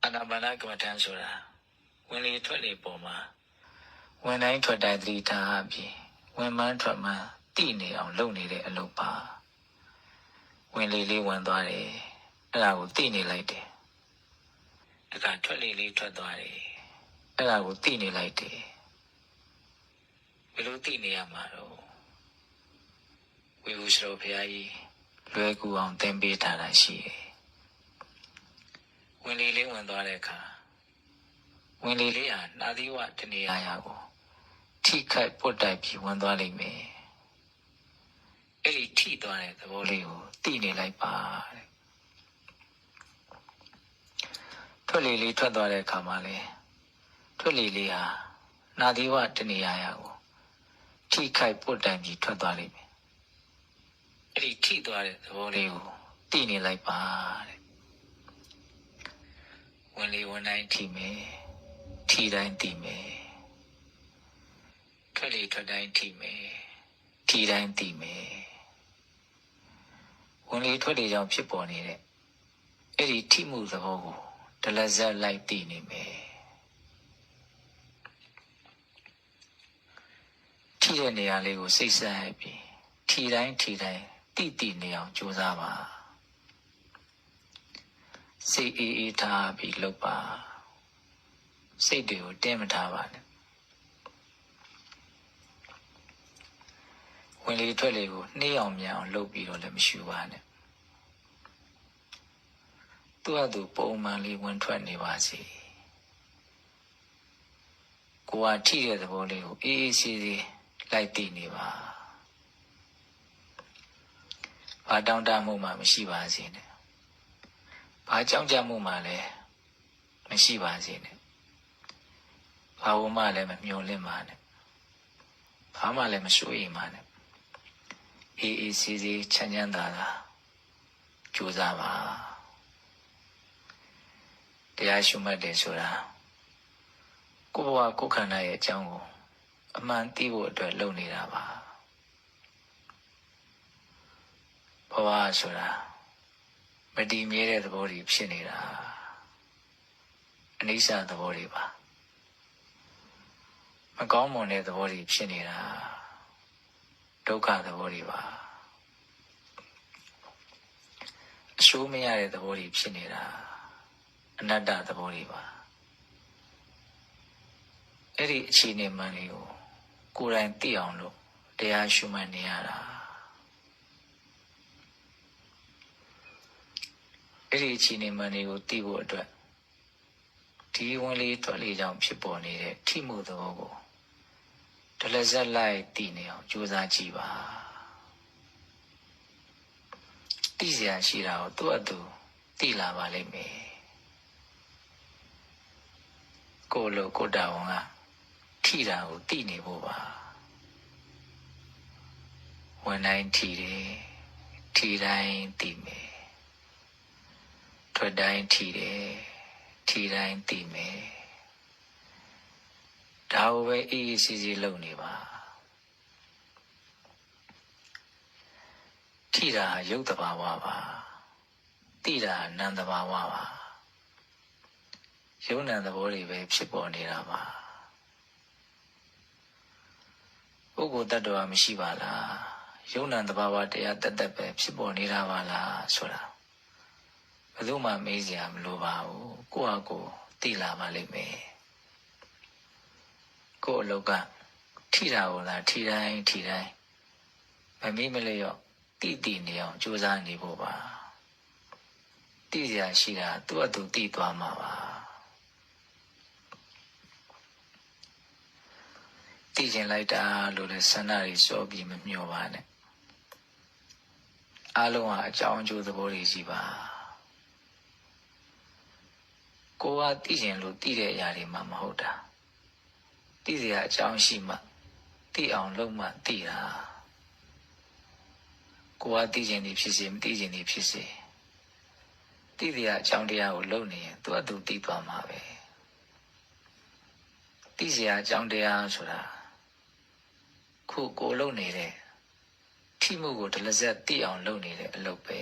အာနာပါနကမ္မထံဆိုတာဝင်လေထွက်လေပုံမှာဝင်တိုင်းထွက်တိုင်းသတိထားပြီးဝင်မှန်းထွက်မှန်းသိနေအောင်လုပ်နေတဲ့အလုပ်ပါဝင်လေလေးဝင်သွားတယ်အဲ့ဒါကိုသိနေလိုက်တယ်တခါထွက်လေလေးထွက်သွားတယ်အဲ့ဒါကိုသိနေလိုက်တယ်ဘယ်လိုသိနေရမှာတော့ဝိဟုစရောဘုရားကြီးလွယ်ကူအောင်သင်ပေးထားတာရှိတယ်ဝင်လေလေးဝင်သွားတဲ့အခါဝင်လေလေးဟာနာသီဝတနေရာကိုထိခိုက်ပုတ်တိုက်ပြီးဝင်သွားလိမ့်မယ်အဲ့ဒီထိသွားတဲ့သဘောလေးကိုသိနေလိုက်ပါတဲ့ထွက်လေလေးထွက်သွားတဲ့အခါမှာလေထွက်လေလေးဟာနာသီဝတနေရာကိုထိခိုက်ပုတ်တိုက်ပြီးထွက်သွားလိမ့်မယ်အဲ့ဒီထိသွားတဲ့သဘောလေးကိုသိနေလိုက်ပါတဲ့ဝင်လေဝင်တိုင်းထိမယ်ထိတိုင်းသိမယ်ထွက်လေထွက်တိုင်းထိမယ်ထိတိုင်းသိမယ်ဝင်လေထွက်လေကြောင့်ဖြစ်ပေါ်နေတဲ့အဲ့ဒီထိမှုသဘောကိုဒလဇက်လိုက်သိနေမယ်ထိတဲ့နေရာလေးကိုစိတ်ဆက်ပြီးထိတိုင်းသိနေအောင်ကြိုးစားပါစိတ်အေးထားပြီးလုပ်ပါစိတ်တွေကိုတင်းမထားပါနဲ့ဝင်လေထွက်လေကိုနှေးအောင်မြန်အောင်လုပ်ပြီးတော့လည်းမရှိပါနဲ့သူ့ဟာသူပုံမှန်လေးဝင်ထွက်နေပါစေကိုယ်ကထိတဲ့သဘောလေးကိုအေးအေးဆေးဆေးလိုက်သိနေပါဘာတောင်းတမှုမှမရှိပါစေနဲ့ဘာကြောင့်ကြမှုမှလည်းမရှိပါစေနဲ့ဘာဝမှလည်းမမျောလင့်ပါနဲ့ဘာမှလည်းမစိုးရိမ်ပါနဲ့အေးအေးဆေးဆေးချမ်းချမ်းသာသာကြိုးစားပါတရားရှုမှတ်တယ်ဆိုတာကိုယ်ဘဝကိုယ်ခန္ဓာရဲ့အကြောင်းကိုအမှန်သိဖို့အတွက်လုပ်နေတာပါဘဝဆိုတာမတည်မြဲတဲ့သဘောတွေဖြစ်နေတာအနိစ္စသဘောတွေပါမကောင်းမွန်တဲ့သဘောတွေဖြစ်နေတာဒုက္ခသဘောတွေပါအရှုံးမရတဲ့သဘောတွေဖြစ်နေတာအနတ္တသဘောတွေပါအဲ့ဒီအခြေအနေမှန်တွေကိုကိုယ်တိုင်သိအောင်လို့တရားရှုမှတ်နေရတာအဲ့ဒီအခြေအနေမှန်တွေကိုသိဖို့အတွက်ဒီဝင်လေထွက်လေကြောင့်ဖြစ်ပေါ်နေတဲ့ထိမှုသဘောကိုဒလဇက်လိုက်သိနေအောင်ကြိုးစားကြည့်ပါသိစရာရှိတာကိုသူ့အတူသိလာပါလိမ့်မယ်ကိုလိုကိုတာဝန်ကထိတာကိုသိနေဖို့ပါဝင်တိုင်းထိတယ်ထိတိုင်းသိမယ်ထွက်တိုင်းထိတယ်ထိတိုင်းသိမယ်ဒါကိုပဲအေးအေးဆေးဆေးလုပ်နေပါထိတာရုပ်တဘာဝပါသိတာနာမ်တဘာဝပါရုပ်နာမ်သဘောတွေပဲဖြစ်ပေါ်နေတာပါပုဂ္ဂိုလ်တ attva မရှိပါလားရုပ်နာမ်တဘာဝတရားတသက်ပဲဖြစ်ပေါ်နေတာပါလားဆိုတာဘယ်သူမှမေးစရာမလိုပါဘူးကိုယ့်ဟာကိုယ်သိလာပါလိမ့်မယ်ကိုယ့်အလုပ်ကထိတာကိုလားထိတိုင်းမမေ့မလျော့သိနေအောင်ကြိုးစားနေဖို့ပါသိစရာရှိတာသူ့အတူသိသွားမှာပါသိကျင်လိုက်တာလို့လည်းဆန္ဒတွေစောပြီးမမျှော်ပါနဲ့အလုံးဟာအကြောင်းအကျိုးသဘောတွေရှိပါကိုယ်ကသိကျင်လို့သိတဲ့အရာတွေမှမဟုတ်တာသိစရာအကြောင်းရှိမှသိအောင်လုပ်မှသိတာကိုယ်ကသိကျင်နေဖြစ်စေမသိကျင်နေဖြစ်စေသိစရာအကြောင်းတရားကိုလုပ်နေရင်သူ့အတူသိသွားမှာပဲသိစရာအကြောင်းတရားဆိုတာခုကိုလုပ်နေတဲ့ထိမှုကိုဒလဇက်သိအောင်လုပ်နေတဲ့အလုပ်ပဲ